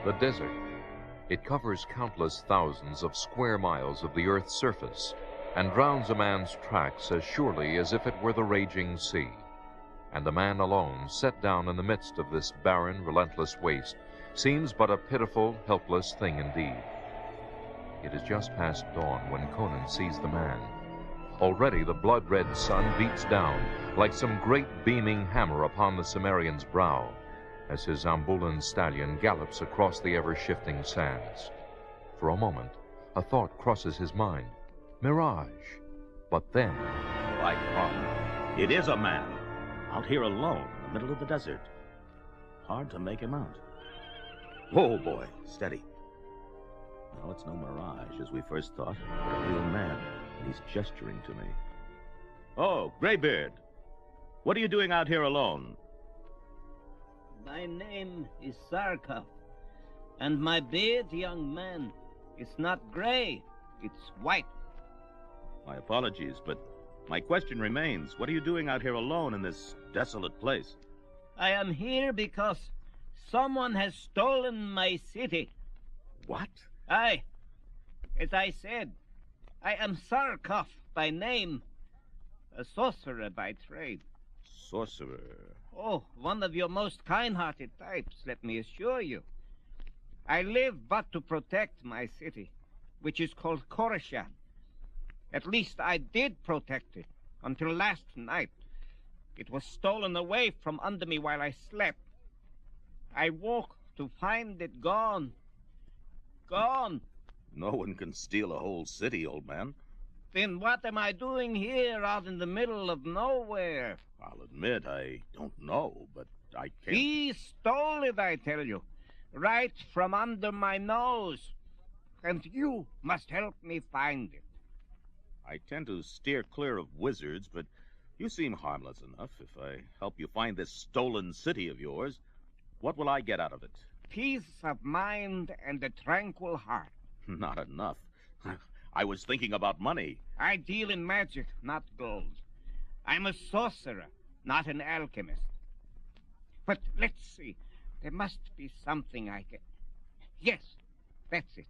The desert. It covers countless thousands of square miles of the Earth's surface and drowns a man's tracks as surely as if it were the raging sea. And the man alone, set down in the midst of this barren, relentless waste, seems but a pitiful, helpless thing indeed. It is just past dawn when Conan sees the man. Already the blood-red sun beats down like some great beaming hammer upon the Cimmerian's brow as his Zambulan stallion gallops across the ever-shifting sands. For a moment, a thought crosses his mind. Mirage. But then... By Conan, it is a man, out here alone in the middle of the desert. Hard to make him out. Whoa, boy, steady. No, it's no mirage, as we first thought, but a real man, and he's gesturing to me. Oh, Greybeard, what are you doing out here alone? My name is Sarkov, and my beard, young man, is not gray, it's white. My apologies, but my question remains. What are you doing out here alone in this desolate place? I am here because someone has stolen my city. What? Aye, as I said, I am Sarkov by name, a sorcerer by trade. Sorcerer? Oh, one of your most kind-hearted types, let me assure you. I live but to protect my city, which is called Coruscant. At least I did protect it, until last night. It was stolen away from under me while I slept. I woke to find it gone. Gone. No one can steal a whole city, old man. Then what am I doing here out in the middle of nowhere? I'll admit I don't know, but I can't... He stole it, I tell you, right from under my nose. And you must help me find it. I tend to steer clear of wizards, but you seem harmless enough. If I help you find this stolen city of yours, what will I get out of it? Peace of mind and a tranquil heart. Not enough. I was thinking about money. I deal in magic, not gold. I'm a sorcerer, not an alchemist. But let's see. There must be something I can... Yes, that's it.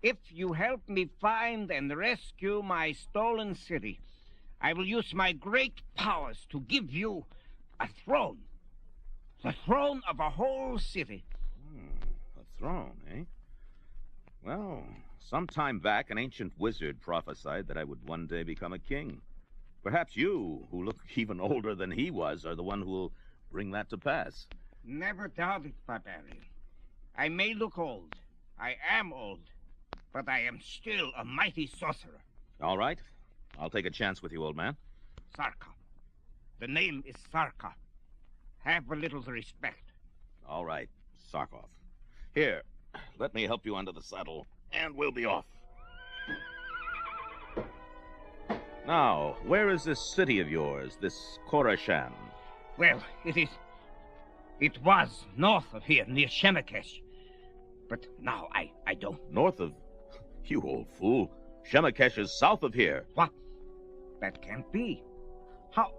If you help me find and rescue my stolen city, I will use my great powers to give you a throne. The throne of a whole city. A throne, eh? Well, some time back, an ancient wizard prophesied that I would one day become a king. Perhaps you, who look even older than he was, are the one who will bring that to pass. Never doubt it, barbarian. I may look old. I am old. But I am still a mighty sorcerer. All right. I'll take a chance with you, old man. Sarkov. The name is Sarkov. Have a little respect. All right, Sarkov. Here, let me help you onto the saddle, and we'll be off. Now, where is this city of yours, this Coruscant? Well, it was north of here, near Shemakesh. But now I don't... North of... You old fool. Shemakesh is south of here. What? That can't be. How?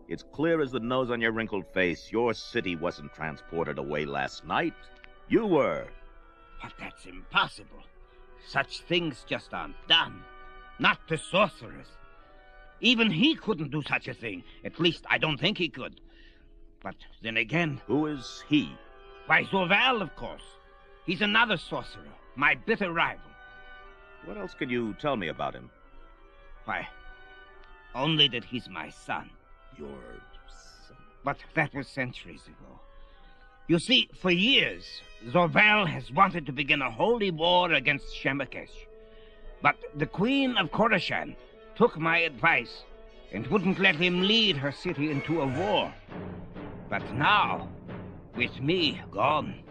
It's clear as the nose on your wrinkled face. Your city wasn't transported away last night. You were. But that's impossible. Such things just aren't done. Not to sorcerers. Even he couldn't do such a thing. At least I don't think he could. But then again... Who is he? Why, Zorval, of course. He's another sorcerer, my bitter rival. What else can you tell me about him? Why, only that he's my son. Your son? But that was centuries ago. You see, for years, Zorval has wanted to begin a holy war against Shemakesh. But the Queen of Coruscant took my advice and wouldn't let him lead her city into a war. But now, with me gone,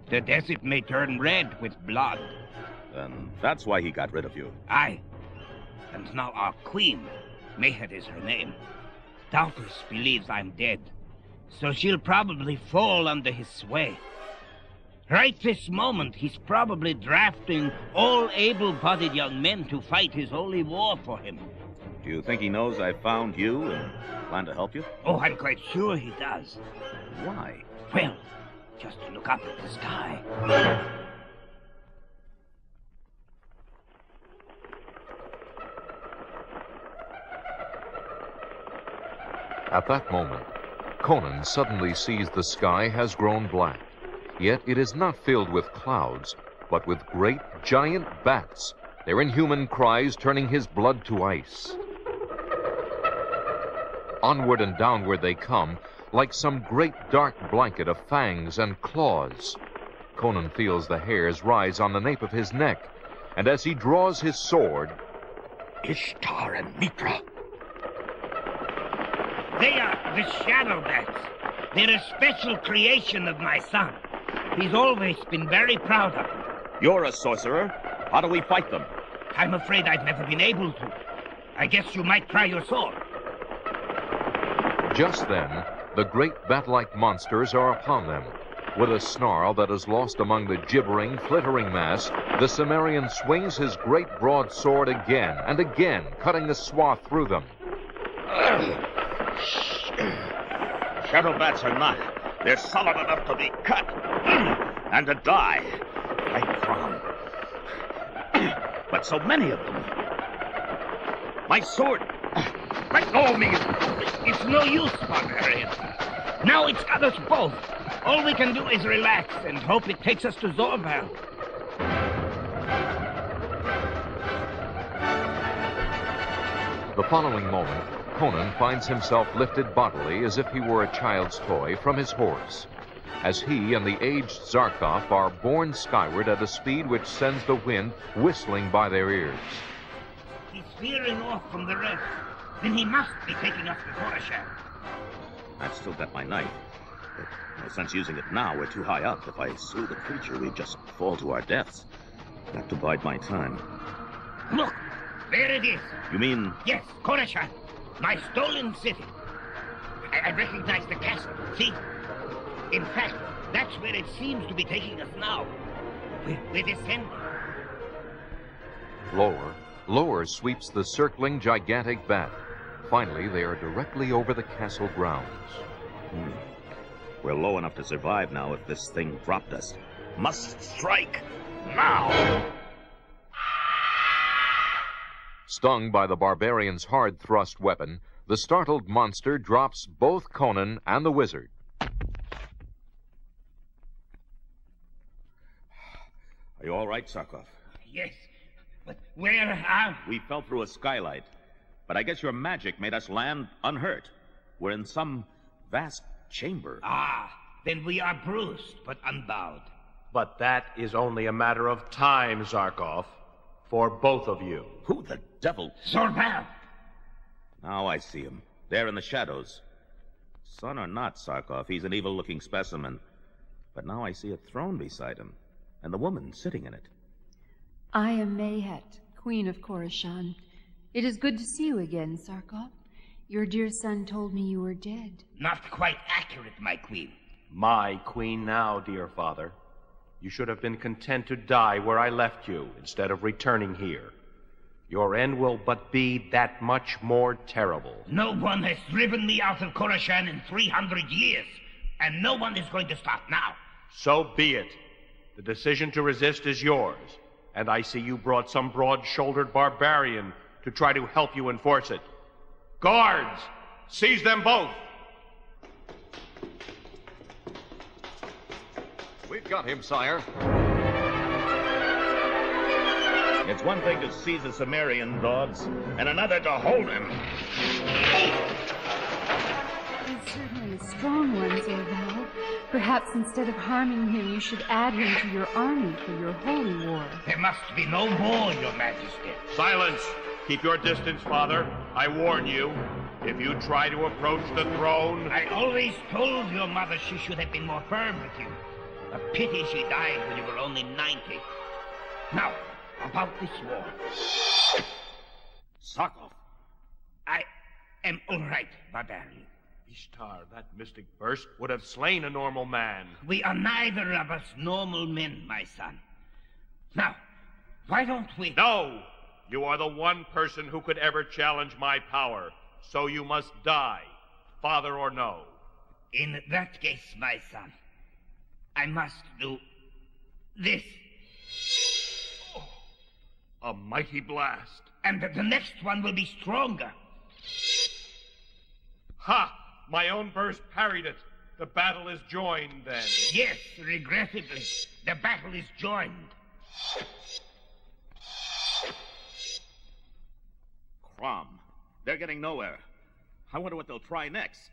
the desert may turn red with blood. Then that's why he got rid of you. Aye. And now our queen, Mayhed is her name, doubtless believes I'm dead. So she'll probably fall under his sway. Right this moment, he's probably drafting all able-bodied young men to fight his holy war for him. Do you think he knows I found you and plan to help you? Oh, I'm quite sure he does. Why? Well, Just look up at the sky. At that moment, Conan suddenly sees the sky has grown black. Yet it is not filled with clouds, but with great, giant bats, their inhuman cries turning his blood to ice. Onward and downward they come, like some great dark blanket of fangs and claws. Conan feels the hairs rise on the nape of his neck, and as he draws his sword... Ishtar and Mitra. They are the shadow bats. They're a special creation of my son. He's always been very proud of them. You're a sorcerer. How do we fight them? I'm afraid I've never been able to. I guess you might try your sword. Just then, the great bat-like monsters are upon them. With a snarl that is lost among the gibbering, flittering mass, the Cimmerian swings his great broadsword again and again, cutting a swath through them. Shadow bats are not. They're solid enough to be cut and to die. Right from. But so many of them. My sword. Let go of me. It's no use, barbarian. Now it's got us both. All we can do is relax and hope it takes us to Zorval. The following moment, Conan finds himself lifted bodily as if he were a child's toy from his horse, as he and the aged Zarkov are borne skyward at a speed which sends the wind whistling by their ears. He's veering off from the rest. Then he must be taking us to Khorassan. I've still got my knife, but no sense using it now. We're too high up. If I slew the creature, we'd just fall to our deaths. Got to bide my time. Look, there it is. You mean... Yes, Khorassan. My stolen city. I recognize the castle. See? In fact, that's where it seems to be taking us now. We're descending. Lower sweeps the circling gigantic bat. Finally, they are directly over the castle grounds. We're low enough to survive now if this thing dropped us. Must strike now! Stung by the barbarian's hard-thrust weapon, the startled monster drops both Conan and the wizard. Are you all right, Zarkov? Yes, but where are... We fell through a skylight, but I guess your magic made us land unhurt. We're in some vast chamber. Ah, then we are bruised, but unbowed. But that is only a matter of time, Zarkov, for both of you. Who the devil? Zorval! Now I see him. There in the shadows. Son or not, Zarkov, he's an evil-looking specimen. But now I see a throne beside him, and the woman sitting in it. I am Mayhet, Queen of Khorassan. It is good to see you again, Zarkov. Your dear son told me you were dead. Not quite accurate, my queen. My queen now, dear father. You should have been content to die where I left you, instead of returning here. Your end will but be that much more terrible. No one has driven me out of Khorassan in 300 years, and no one is going to stop now. So be it. The decision to resist is yours, and I see you brought some broad-shouldered barbarian to try to help you enforce it. Guards! Seize them both! We've got him, sire. It's one thing to seize a Cimmerian, dogs, and another to hold him. He's certainly a strong one, Zorval. Perhaps instead of harming him, you should add him to your army for your holy war. There must be no more, your majesty. Silence! Keep your distance, father. I warn you. If you try to approach the throne... I always told your mother she should have been more firm with you. A pity she died when you were only 90. Now, about this war. Zarkov. I am all right, barbarian. Ishtar, that mystic burst would have slain a normal man. We are neither of us normal men, my son. Now, why don't we... No! You are the one person who could ever challenge my power. So you must die, father or no. In that case, my son, I must do this. A mighty blast. And the next one will be stronger. Ha! My own burst parried it. The battle is joined, then. Yes, regrettably, the battle is joined. Crom, they're getting nowhere. I wonder what they'll try next.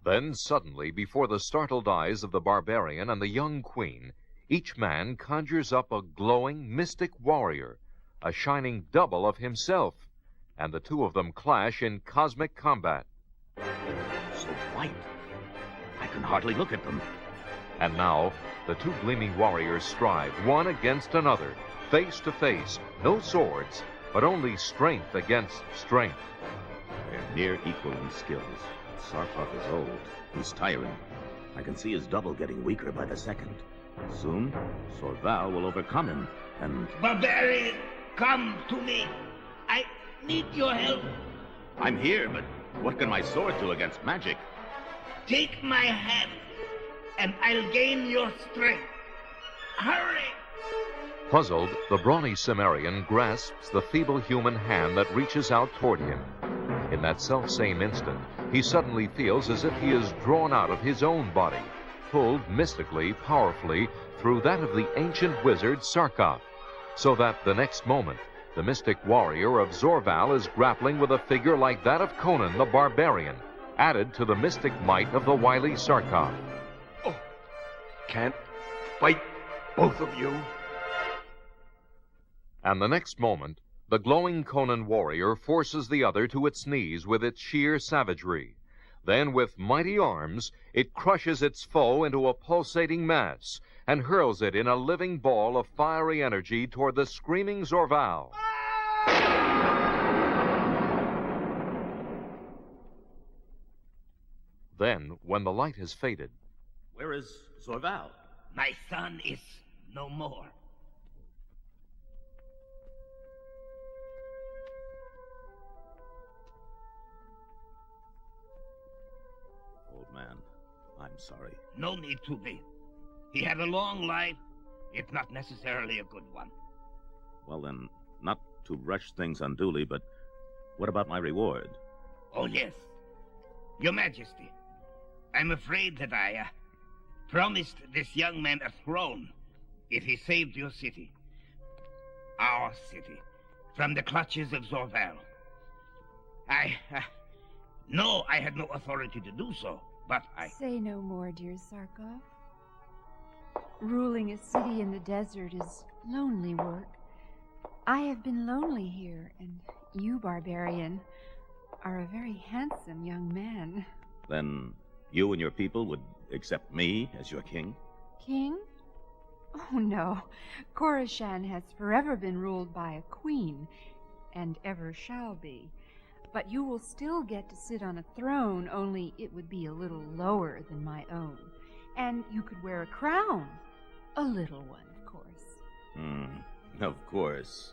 Then suddenly, before the startled eyes of the barbarian and the young queen, each man conjures up a glowing, mystic warrior, a shining double of himself, and the two of them clash in cosmic combat. So white. I can hardly look at them. And now, the two gleaming warriors strive, one against another, face to face, no swords, but only strength against strength. They're near equal in skills. Sarkov is old. He's tiring. I can see his double getting weaker by the second. Soon, Sorval will overcome him, and... Barbarian, come to me. I need your help. I'm here, but what can my sword do against magic? Take my hand, and I'll gain your strength. Hurry! Puzzled, the brawny Cimmerian grasps the feeble human hand that reaches out toward him. In that selfsame instant, he suddenly feels as if he is drawn out of his own body, pulled mystically, powerfully, through that of the ancient wizard Sarkov, so that the next moment, the mystic warrior of Zorval is grappling with a figure like that of Conan the barbarian, added to the mystic might of the wily Sarkov. Oh, can't fight both of you. And the next moment, the glowing Conan warrior forces the other to its knees with its sheer savagery. Then, with mighty arms, it crushes its foe into a pulsating mass and hurls it in a living ball of fiery energy toward the screaming Zorval. Then, when the light has faded... Where is Zorval? My son is no more. Old man, I'm sorry. No need to be. He had a long life, if not necessarily a good one. Well then, not to rush things unduly, but what about my reward? Oh, yes. Your Majesty, I'm afraid that I promised this young man a throne if he saved your city, our city, from the clutches of Zorval. No, I had no authority to do so, but I... Say no more, dear Sarkov. Ruling a city in the desert is lonely work. I have been lonely here, and you, barbarian, are a very handsome young man. Then you and your people would accept me as your king? King? Oh, no. Coruscant has forever been ruled by a queen, and ever shall be. But you will still get to sit on a throne, only it would be a little lower than my own. And you could wear a crown. A little one, of course. Of course.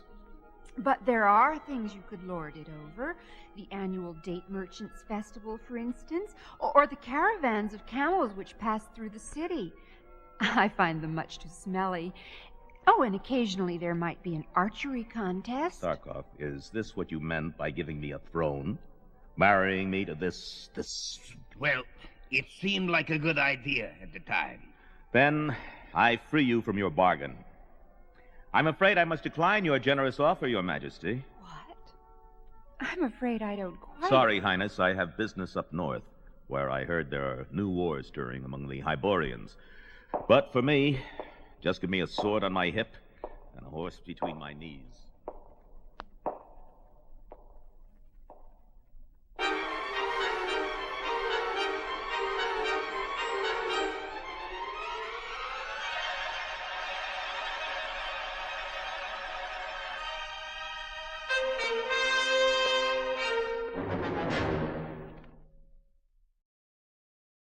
But there are things you could lord it over. The annual Date Merchants Festival, for instance, or the caravans of camels which pass through the city. I find them much too smelly. Oh, and occasionally there might be an archery contest. Sarkov, is this what you meant by giving me a throne? Marrying me to this... Well, it seemed like a good idea at the time. Then I free you from your bargain. I'm afraid I must decline your generous offer, Your Majesty. What? I'm afraid I don't quite... Sorry, Highness, I have business up north, where I heard there are new wars stirring among the Hyborians. But for me, just give me a sword on my hip and a horse between my knees.